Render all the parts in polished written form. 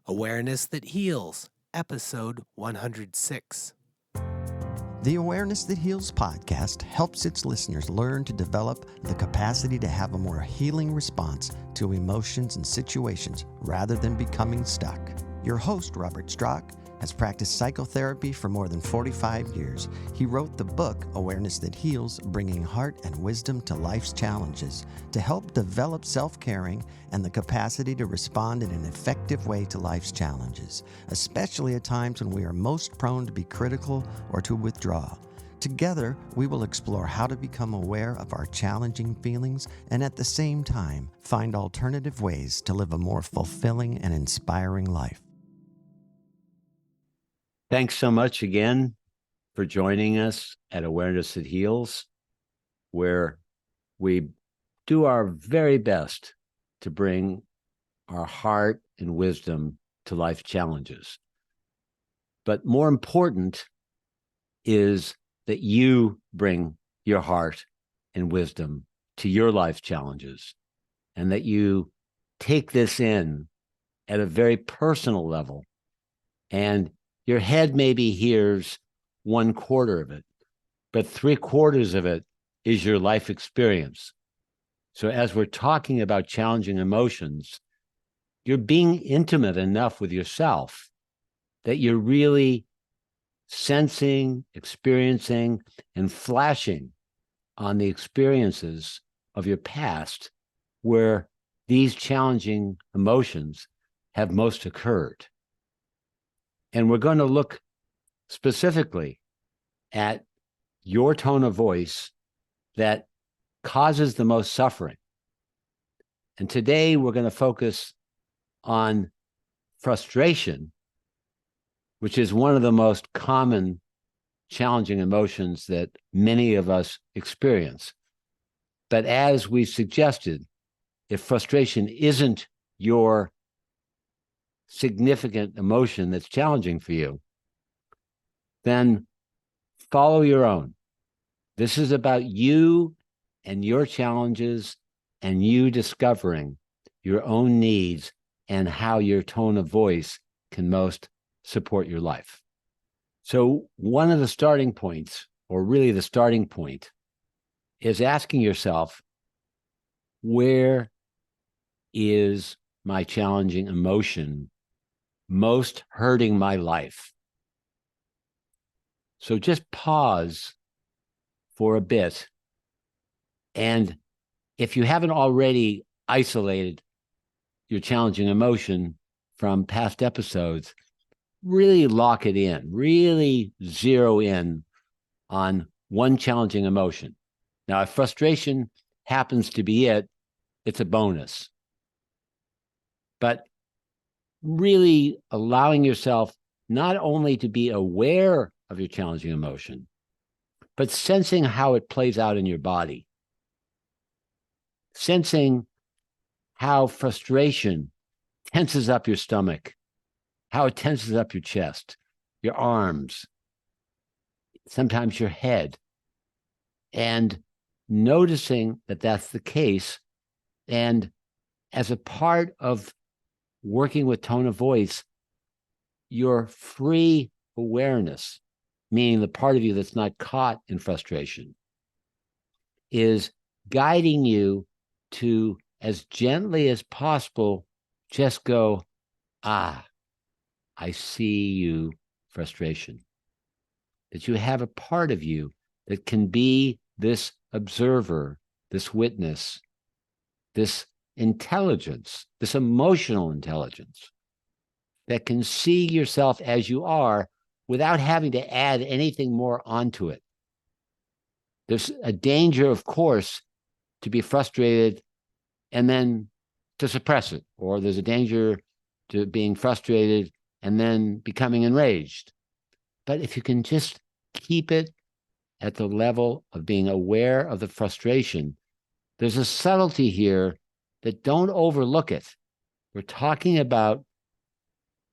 Awareness That Heals, Episode 106. The Awareness That Heals podcast helps its listeners learn to develop the capacity to have a more healing response to emotions and situations rather than becoming stuck. Your host, Robert Strock, has practiced psychotherapy for more than 45 years. He wrote the book, Awareness That Heals, Bringing Heart and Wisdom to Life's Challenges, to help develop self-caring and the capacity to respond in an effective way to life's challenges, especially at times when we are most prone to be critical or to withdraw. Together, we will explore how to become aware of our challenging feelings and at the same time find alternative ways to live a more fulfilling and inspiring life. Thanks so much again for joining us at Awareness That Heals, where we do our very best to bring our heart and wisdom to life challenges. But more important is that you bring your heart and wisdom to your life challenges, and that you take this in at a very personal level. And your head maybe hears 1/4 of it, but 3/4 of it is your life experience. So as we're talking about challenging emotions, you're being intimate enough with yourself that you're really sensing, experiencing, and flashing on the experiences of your past where these challenging emotions have most occurred. And we're going to look specifically at your tone of voice that causes the most suffering. And today we're going to focus on frustration, which is one of the most common challenging emotions that many of us experience. But as we suggested, if frustration isn't your significant emotion that's challenging for you, then follow your own. This is about you and your challenges and you discovering your own needs and how your tone of voice can most support your life. So one of the starting points, or really the starting point, is asking yourself, where is my challenging emotion most hurting my life? So just pause for a bit. And if you haven't already isolated your challenging emotion from past episodes, really lock it in, really zero in on one challenging emotion. Now, if frustration happens to be it, it's a bonus. But really allowing yourself not only to be aware of your challenging emotion, but sensing how it plays out in your body. Sensing how frustration tenses up your stomach, how it tenses up your chest, your arms, sometimes your head, and noticing that that's the case. And as a part of working with tone of voice, your free awareness, meaning the part of you that's not caught in frustration, is guiding you to, as gently as possible, just go, I see you, frustration. That you have a part of you that can be this observer, this witness, this intelligence, this emotional intelligence that can see yourself as you are without having to add anything more onto it. There's a danger, of course, to be frustrated and then to suppress it, or there's a danger to being frustrated and then becoming enraged. But if you can just keep it at the level of being aware of the frustration, there's a subtlety here that don't overlook it. We're talking about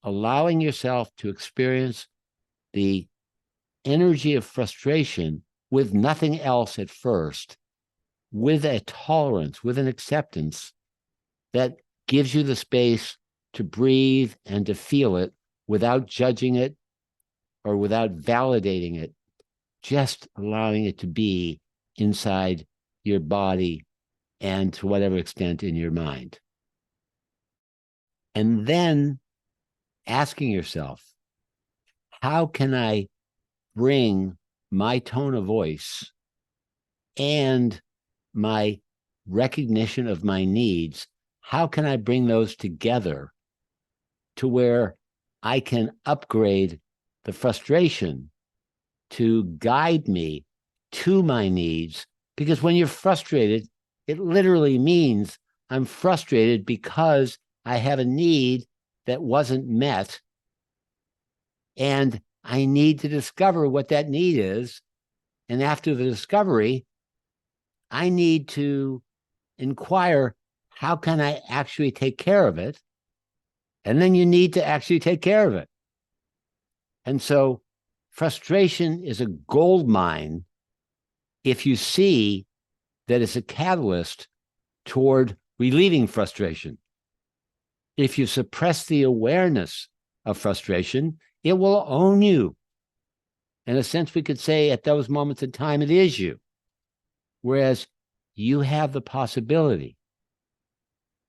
allowing yourself to experience the energy of frustration with nothing else at first, with a tolerance, with an acceptance that gives you the space to breathe and to feel it without judging it or without validating it, just allowing it to be inside your body and to whatever extent in your mind. And then asking yourself, how can I bring my tone of voice and my recognition of my needs, how can I bring those together to where I can upgrade the frustration to guide me to my needs? Because when you're frustrated, it literally means I'm frustrated because I have a need that wasn't met, and I need to discover what that need is. And after the discovery, I need to inquire, how can I actually take care of it? And then you need to actually take care of it. And so frustration is a gold mine if you see that it's a catalyst toward relieving frustration. If you suppress the awareness of frustration, it will own you. In a sense, we could say at those moments in time, it is you. Whereas you have the possibility.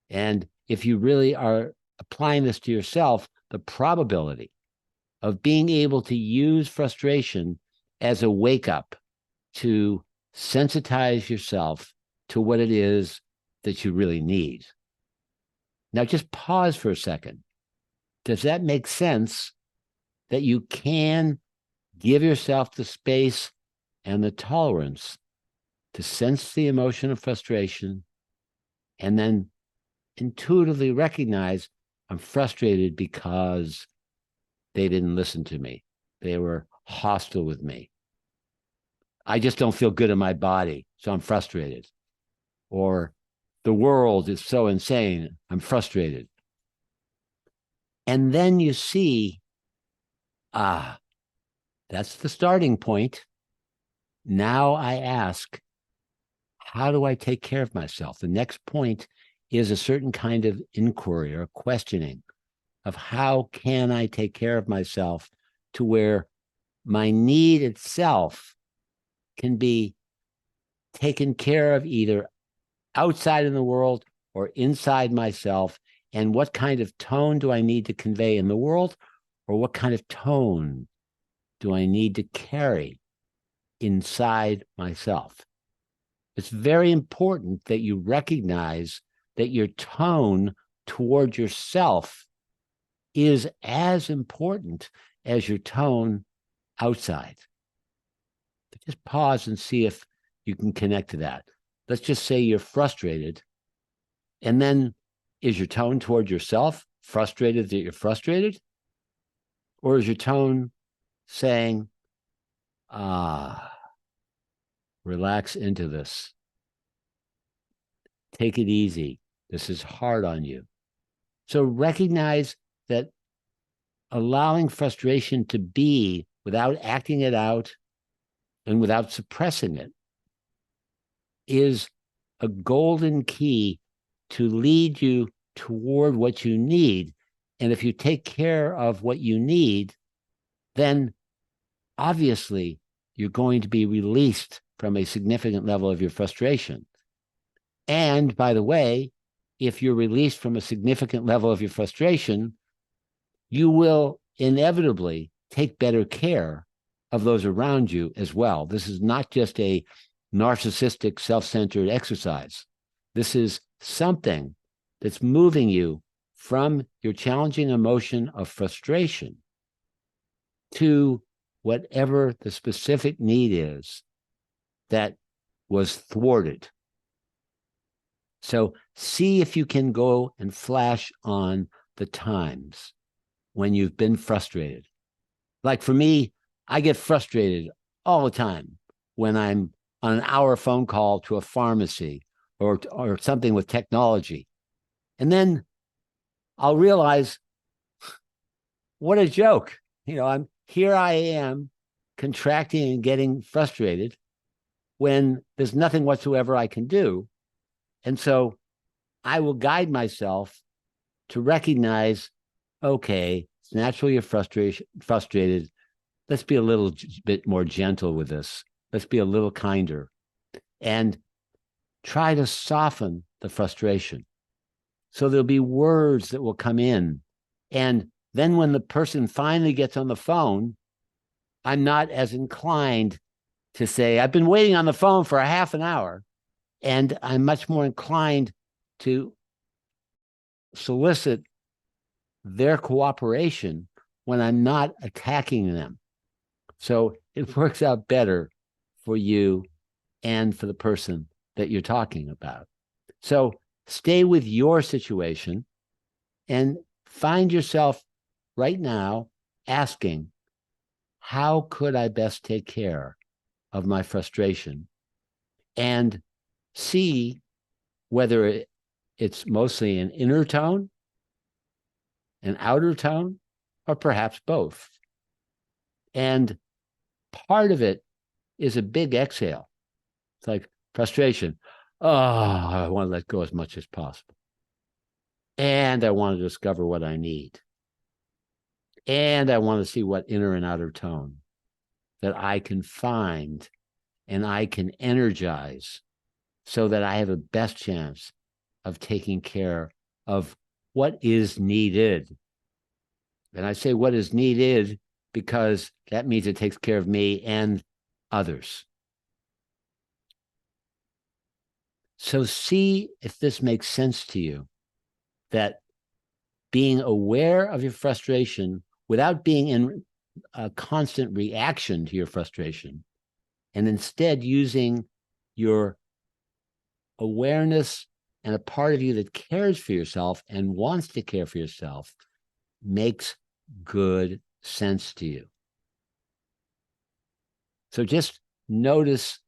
And if you really are applying this to yourself, the probability of being able to use frustration as a wake up to sensitize yourself to what it is that you really need. Now, just pause for a second. Does that make sense that you can give yourself the space and the tolerance to sense the emotion of frustration and then intuitively recognize, I'm frustrated because they didn't listen to me. They were hostile with me. I just don't feel good in my body, so I'm frustrated. Or the world is so insane, I'm frustrated. And then you see, that's the starting point. Now I ask, how do I take care of myself? The next point is a certain kind of inquiry or questioning of how can I take care of myself to where my need itself can be taken care of either outside in the world or inside myself. And what kind of tone do I need to convey in the world? Or what kind of tone do I need to carry inside myself? It's very important that you recognize that your tone toward yourself is as important as your tone outside. Just pause and see if you can connect to that. Let's just say you're frustrated. And then is your tone toward yourself frustrated that you're frustrated? Or is your tone saying, relax into this. Take it easy. This is hard on you. So recognize that allowing frustration to be without acting it out and without suppressing it is a golden key to lead you toward what you need. And if you take care of what you need, then obviously you're going to be released from a significant level of your frustration. And by the way, if you're released from a significant level of your frustration, you will inevitably take better care of those around you as well. This is not just a narcissistic, self-centered exercise. This is something that's moving you from your challenging emotion of frustration to whatever the specific need is that was thwarted. So see if you can go and flash on the times when you've been frustrated. Like for me, I get frustrated all the time when I'm on an hour phone call to a pharmacy or something with technology. And then I'll realize, what a joke. I am contracting and getting frustrated when there's nothing whatsoever I can do. And so I will guide myself to recognize, okay, it's natural you're frustrated. Let's be a little bit more gentle with this. Let's be a little kinder and try to soften the frustration. So there'll be words that will come in. And then when the person finally gets on the phone, I'm not as inclined to say, I've been waiting on the phone for a half an hour. And I'm much more inclined to solicit their cooperation when I'm not attacking them. So it works out better for you and for the person that you're talking about. So stay with your situation and find yourself right now asking, how could I best take care of my frustration? And see whether it's mostly an inner tone, an outer tone, or perhaps both. And part of it is a big exhale. It's like frustration. Oh, I want to let go as much as possible. And I want to discover what I need. And I want to see what inner and outer tone that I can find and I can energize so that I have a best chance of taking care of what is needed. And I say what is needed because that means it takes care of me and others. So see if this makes sense to you, that being aware of your frustration without being in a constant reaction to your frustration, and instead using your awareness and a part of you that cares for yourself and wants to care for yourself, makes good sense to you. So just notice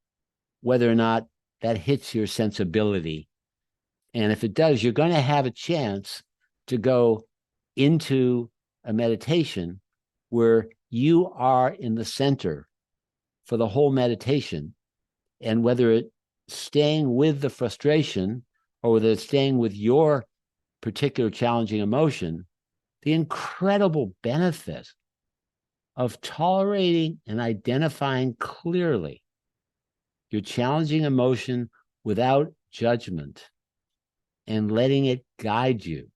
whether or not that hits your sensibility. And if it does, you're going to have a chance to go into a meditation where you are in the center for the whole meditation. And whether it's staying with the frustration or whether it's staying with your particular challenging emotion, the incredible benefit of tolerating and identifying clearly your challenging emotion without judgment and letting it guide you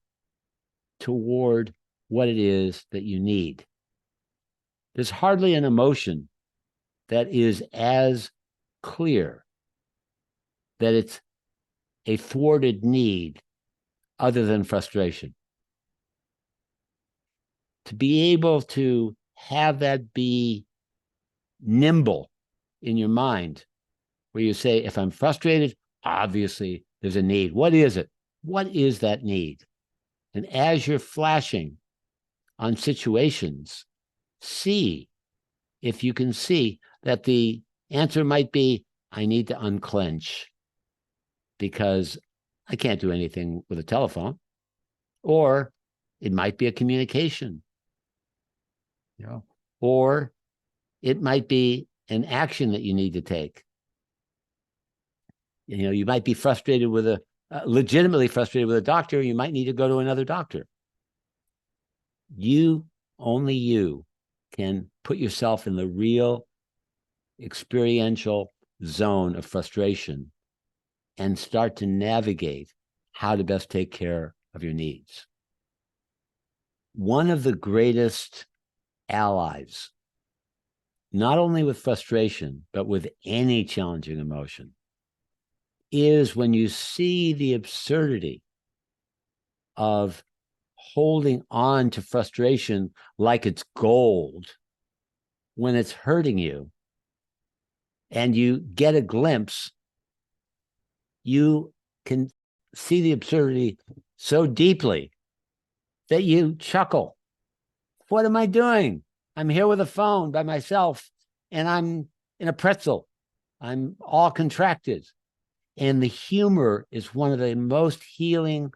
toward what it is that you need. There's hardly an emotion that is as clear that it's a thwarted need other than frustration. To be able to have that be nimble in your mind, where you say, if I'm frustrated, obviously there's a need. What is it? What is that need? And as you're flashing on situations, see if you can see that the answer might be, I need to unclench because I can't do anything with a telephone. Or it might be a communication, or it might be an action that you need to take. You might be frustrated with legitimately frustrated with a doctor. You might need to go to another doctor. Only you can put yourself in the real experiential zone of frustration and start to navigate how to best take care of your needs. One of the greatest allies, not only with frustration, but with any challenging emotion, is when you see the absurdity of holding on to frustration like it's gold when it's hurting you, and you get a glimpse, you can see the absurdity so deeply that you chuckle. What am I doing? I'm here with a phone by myself, and I'm in a pretzel. I'm all contracted. And the humor is one of the most healing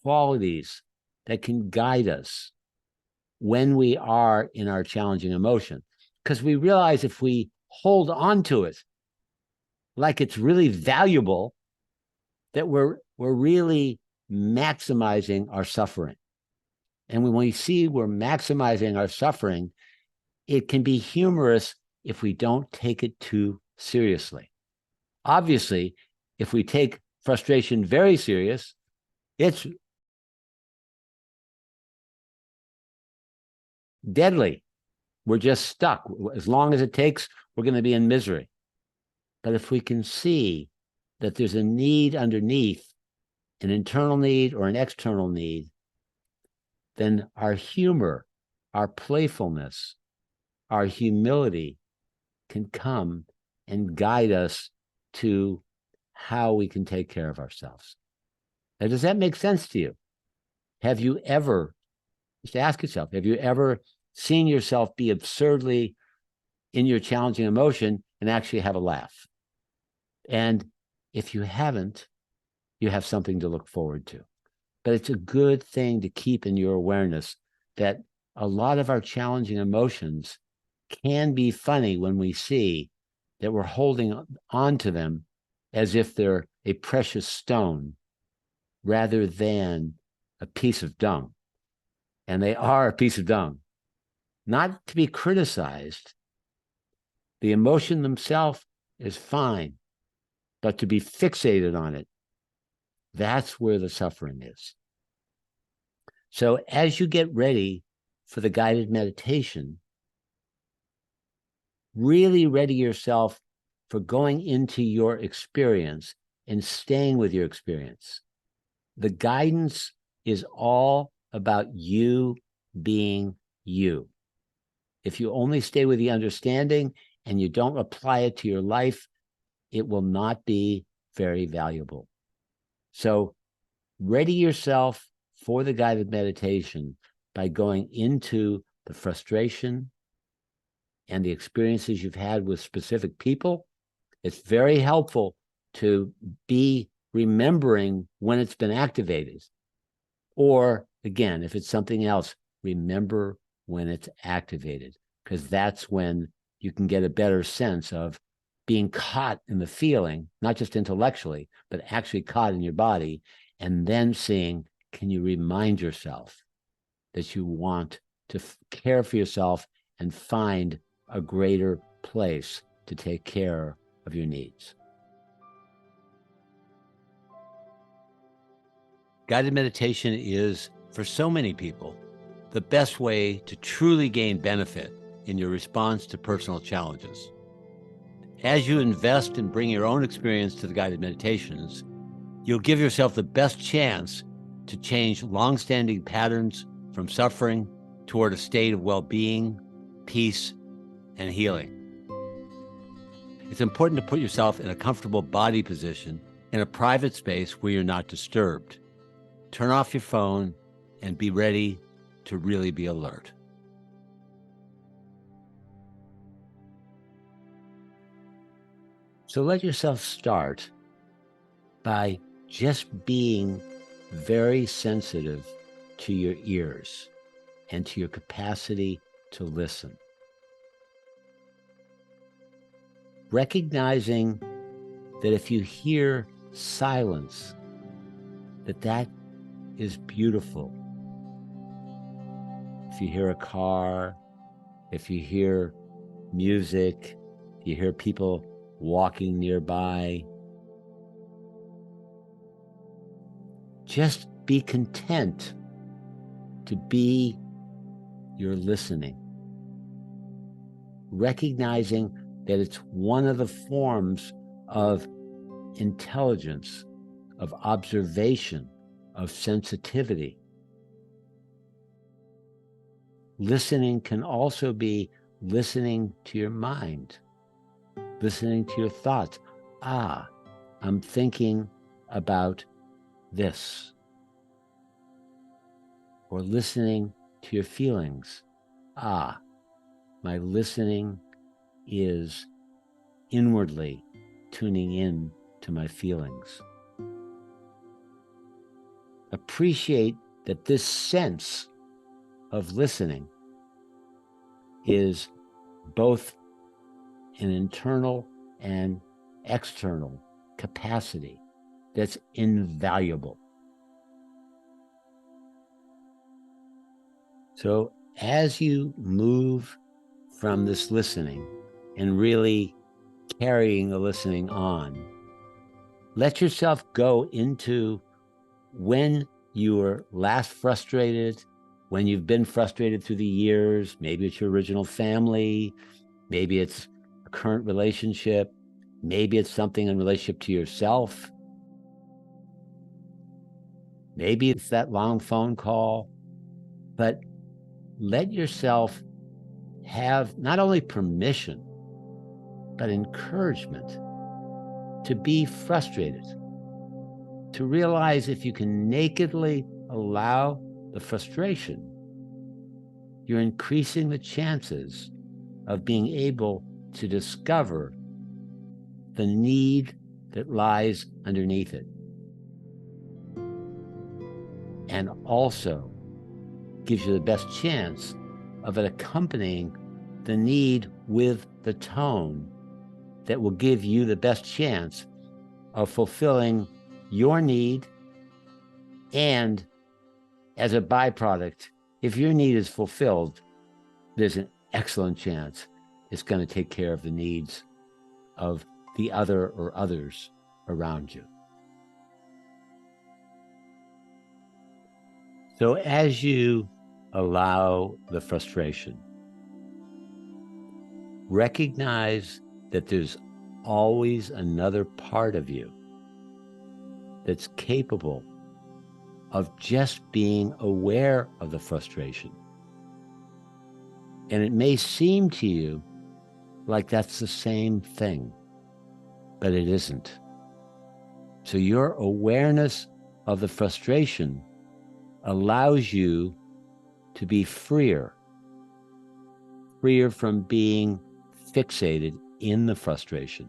qualities that can guide us when we are in our challenging emotion. Because we realize if we hold on to it like it's really valuable, that we're really maximizing our suffering. And when we see we're maximizing our suffering, it can be humorous if we don't take it too seriously. Obviously, if we take frustration very serious, it's deadly. We're just stuck. As long as it takes, we're going to be in misery. But if we can see that there's a need underneath, an internal need or an external need, then our humor, our playfulness, our humility can come and guide us to how we can take care of ourselves. Now, does that make sense to you? Have you ever, just ask yourself, have you ever seen yourself be absurdly in your challenging emotion and actually have a laugh? And if you haven't, you have something to look forward to. But it's a good thing to keep in your awareness that a lot of our challenging emotions can be funny when we see that we're holding on to them as if they're a precious stone rather than a piece of dung. And they are a piece of dung, not to be criticized. The emotion themselves is fine, but to be fixated on it, that's where the suffering is. So as you get ready for the guided meditation, really ready yourself for going into your experience and staying with your experience. The guidance is all about you being you. If you only stay with the understanding and you don't apply it to your life, it will not be very valuable. So ready yourself for the guided meditation by going into the frustration and the experiences you've had with specific people. It's very helpful to be remembering when it's been activated. Or again, if it's something else, remember when it's activated, because that's when you can get a better sense of being caught in the feeling, not just intellectually, but actually caught in your body, and then seeing, can you remind yourself that you want to care for yourself and find a greater place to take care of your needs. Guided meditation is, for so many people, the best way to truly gain benefit in your response to personal challenges. As you invest and bring your own experience to the guided meditations, you'll give yourself the best chance to change long-standing patterns from suffering toward a state of well-being, peace, and healing. It's important to put yourself in a comfortable body position in a private space where you're not disturbed. Turn off your phone and be ready to really be alert. So let yourself start by just being very sensitive to your ears and to your capacity to listen. Recognizing that if you hear silence, that is beautiful. If you hear a car, if you hear music, if you hear people walking nearby, just be content to be your listening, recognizing that it's one of the forms of intelligence, of observation, of sensitivity. Listening can also be listening to your mind, listening to your thoughts. Ah, I'm thinking about this. Or listening to your feelings. Ah, my listening is inwardly tuning in to my feelings. Appreciate that this sense of listening is both an internal and external capacity that's invaluable. So as you move from this listening and really carrying the listening on, let yourself go into when you were last frustrated, when you've been frustrated through the years. Maybe it's your original family, maybe it's a current relationship, maybe it's something in relationship to yourself, maybe it's that long phone call. But let yourself have not only permission, but encouragement to be frustrated, to realize if you can nakedly allow the frustration, you're increasing the chances of being able to discover the need that lies underneath it. And also gives you the best chance of it accompanying the need with the tone that will give you the best chance of fulfilling your need. And as a byproduct, if your need is fulfilled, there's an excellent chance it's going to take care of the needs of the other or others around you. So as you allow the frustration, recognize that there's always another part of you that's capable of just being aware of the frustration. And it may seem to you like that's the same thing, but it isn't. So your awareness of the frustration allows you to be freer from being fixated in the frustration.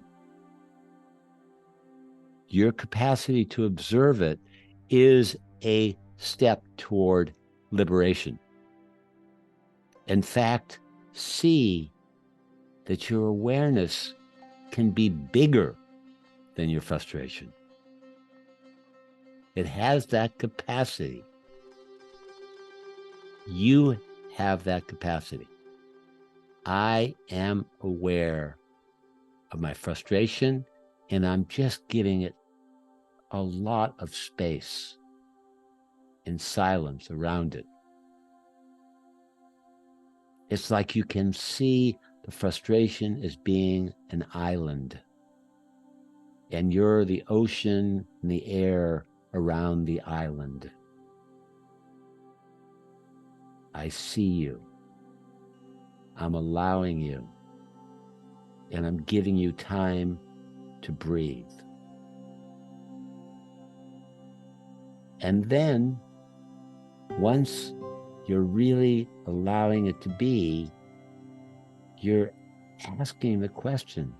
Your capacity to observe it is a step toward liberation. In fact, see that your awareness can be bigger than your frustration. It has that capacity. You have that capacity. I am aware of my frustration, and I'm just giving it a lot of space and silence around it. It's like you can see the frustration as being an island, and you're the ocean and the air around the island. I see you. I'm allowing you, and I'm giving you time to breathe. And then, once you're really allowing it to be, you're asking the question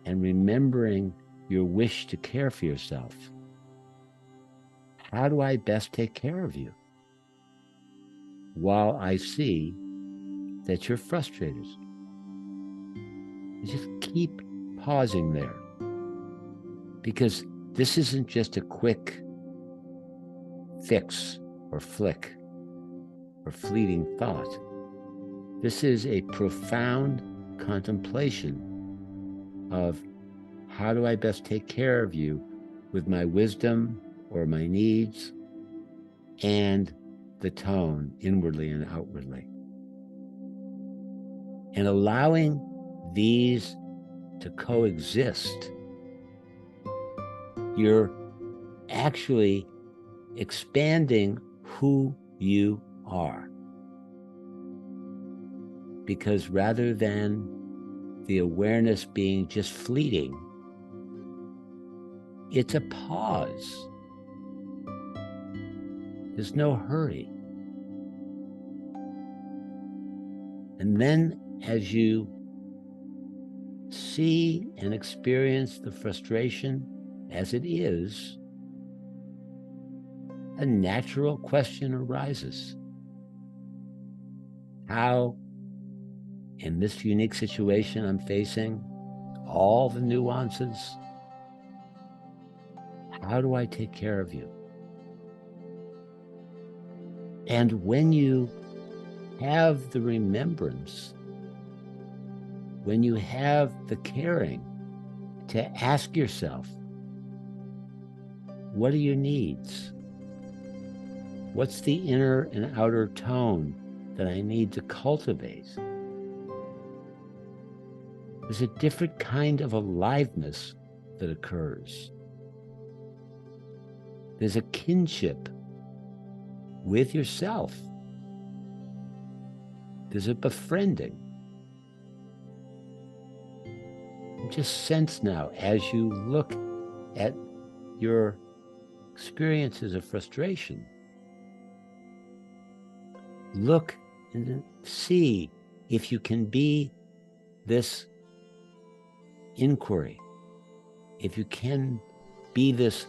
and remembering your wish to care for yourself. How do I best take care of you while I see that you're frustrated? Just keep pausing there, because this isn't just a quick fix or flick or fleeting thought. This is a profound contemplation of how do I best take care of you with my wisdom or my needs and the tone inwardly and outwardly. And allowing these to coexist, you're actually expanding who you are. Because rather than the awareness being just fleeting, it's a pause. There's no hurry. And then as you see and experience the frustration as it is, a natural question arises. How, in this unique situation I'm facing, all the nuances, how do I take care of you? And when you have the remembrance, when you have the caring to ask yourself, what are your needs? What's the inner and outer tone that I need to cultivate? There's a different kind of aliveness that occurs. There's a kinship with yourself. There's a befriending. Just sense now, as you look at your experiences of frustration, look and see if you can be this inquiry, if you can be this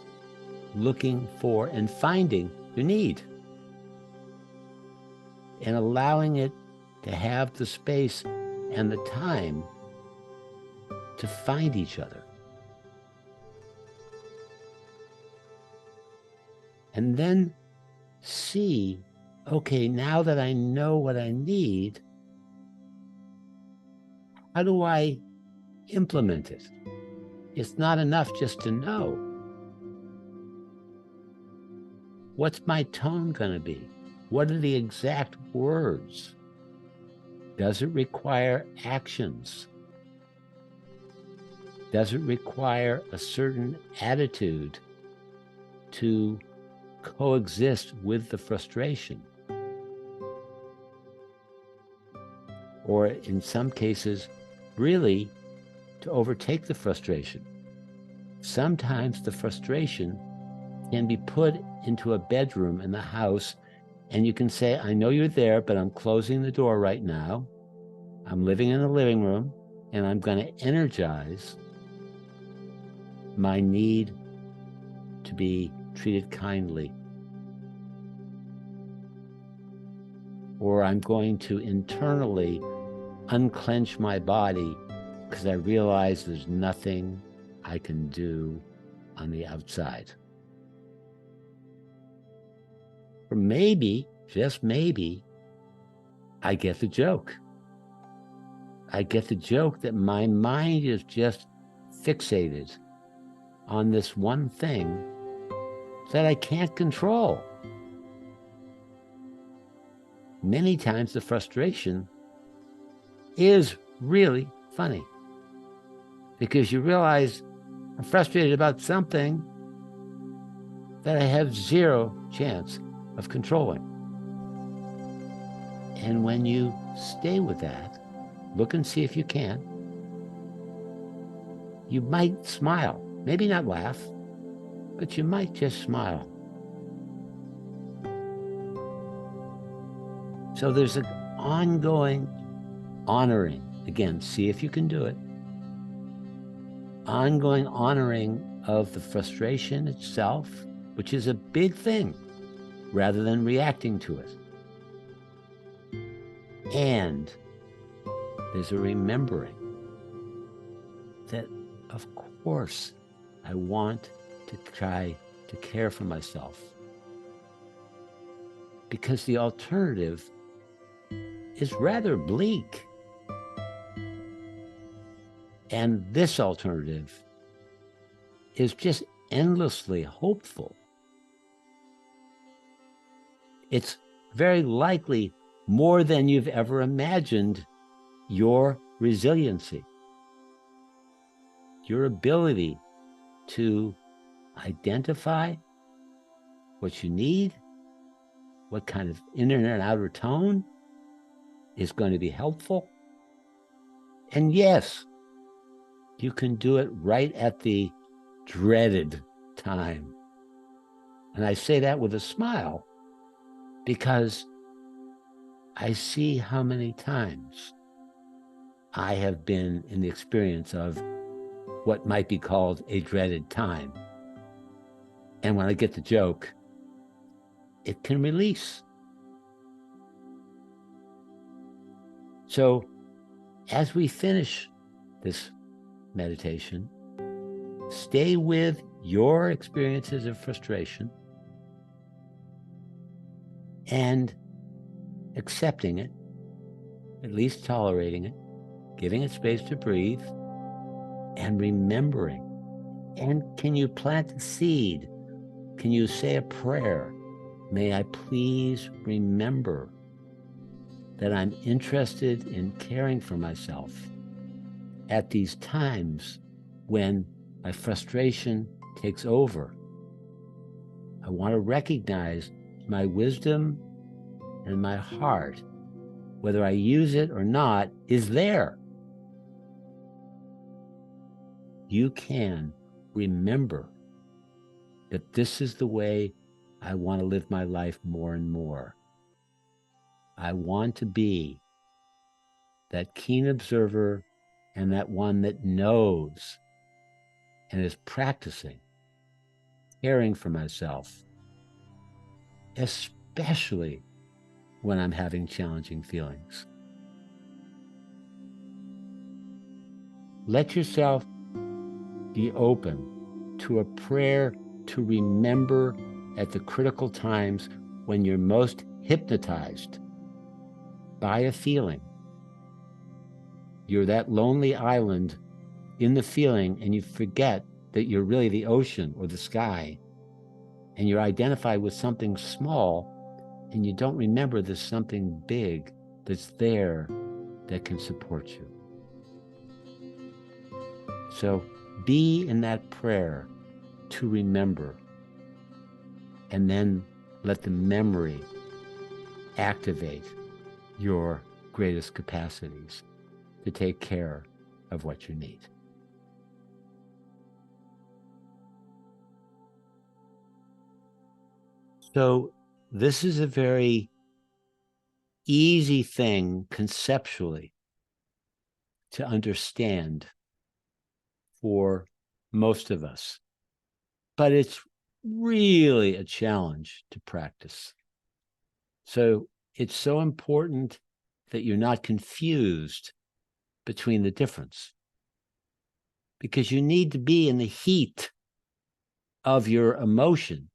looking for and finding your need, and allowing it to have the space and the time to find each other. And then see, okay, now that I know what I need, how do I implement it? It's not enough just to know. What's my tone going to be? What are the exact words? Does it require actions? Does it require a certain attitude to coexist with the frustration? Or in some cases, really to overtake the frustration. Sometimes the frustration can be put into a bedroom in the house, and you can say, I know you're there, but I'm closing the door right now. I'm living in the living room, and I'm going to energize my need to be treated kindly. Or I'm going to internally unclench my body because I realize there's nothing I can do on the outside. Or maybe, just maybe, I get the joke. I get the joke that my mind is just fixated on this one thing that I can't control. Many times the frustration is really funny because you realize I'm frustrated about something that I have zero chance of controlling. And when you stay with that, look and see if you can, you might smile, maybe not laugh, but you might just smile. So there's an ongoing honoring, again, see if you can do it, ongoing honoring of the frustration itself, which is a big thing, rather than reacting to it. And there's a remembering that, of course, I want to try to care for myself, because the alternative is rather bleak. And this alternative is just endlessly hopeful. It's very likely more than you've ever imagined your resiliency, your ability to identify what you need, what kind of inner and outer tone is going to be helpful. And yes, you can do it right at the dreaded time. And I say that with a smile because I see how many times I have been in the experience of what might be called a dreaded time. And when I get the joke, it can release. So as we finish this meditation, stay with your experiences of frustration and accepting it at least tolerating it, giving it space to breathe, and remembering. And can you plant a seed? Can you say a prayer? May I please remember that I'm interested in caring for myself at these times when my frustration takes over. I want to recognize my wisdom and my heart, whether I use it or not, is there. You can remember that this is the way I want to live my life more and more. I want to be that keen observer and that one that knows and is practicing caring for myself, especially when I'm having challenging feelings. Let yourself be open to a prayer to remember at the critical times when you're most hypnotized by a feeling. You're that lonely island in the feeling, and you forget that you're really the ocean or the sky, and you're identified with something small, and you don't remember there's something big that's there that can support you. So be in that prayer to remember, and then let the memory activate your greatest capacities to take care of what you need. So this is a very easy thing conceptually to understand for most of us, but it's really a challenge to practice. So it's so important that you're not confused between the difference, because you need to be in the heat of your emotion,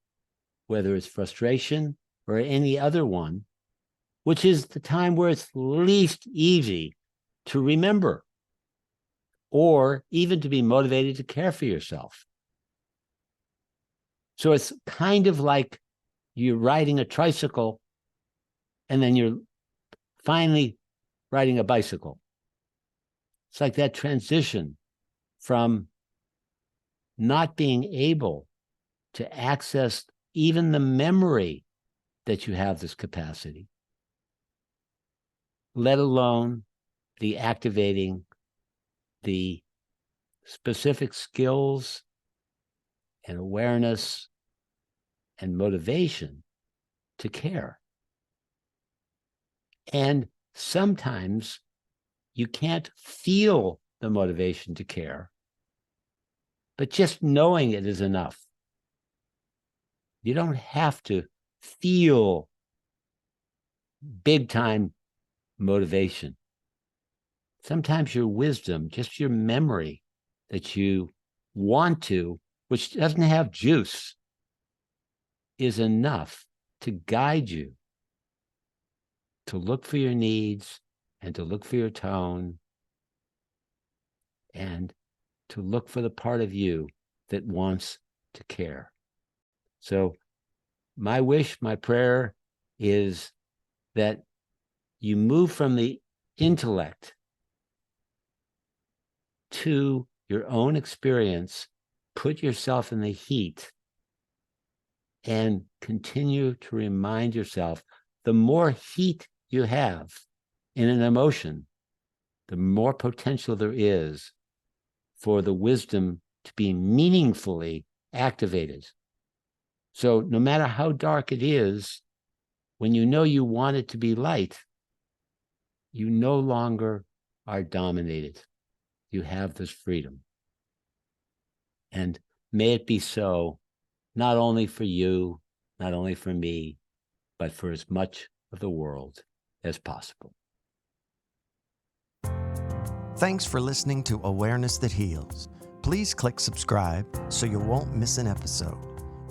whether it's frustration or any other one, which is the time where it's least easy to remember or even to be motivated to care for yourself. So it's kind of like you're riding a tricycle and then you're finally riding a bicycle. It's like that transition from not being able to access even the memory that you have this capacity, let alone the activating the specific skills and awareness and motivation to care. And sometimes you can't feel the motivation to care, but just knowing it is enough. You don't have to feel big time motivation. Sometimes your wisdom, just your memory that you want to, which doesn't have juice, is enough to guide you to look for your needs and to look for your tone and to look for the part of you that wants to care. So my wish, my prayer is that you move from the intellect to your own experience, put yourself in the heat, and continue to remind yourself, the more heat you have in an emotion, the more potential there is for the wisdom to be meaningfully activated. So no matter how dark it is, when you know you want it to be light, you no longer are dominated. You have this freedom. And may it be so, not only for you, not only for me, but for as much of the world as possible. Thanks for listening to Awareness That Heals. Please click subscribe so you won't miss an episode.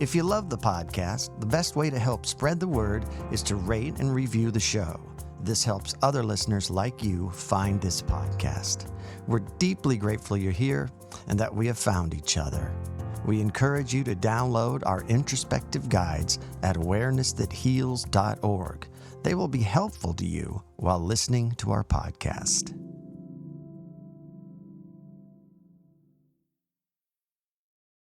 If you love the podcast, the best way to help spread the word is to rate and review the show. This helps other listeners like you find this podcast. We're deeply grateful you're here and that we have found each other. We encourage you to download our introspective guides at awareness-that-heals.org. They will be helpful to you while listening to our podcast.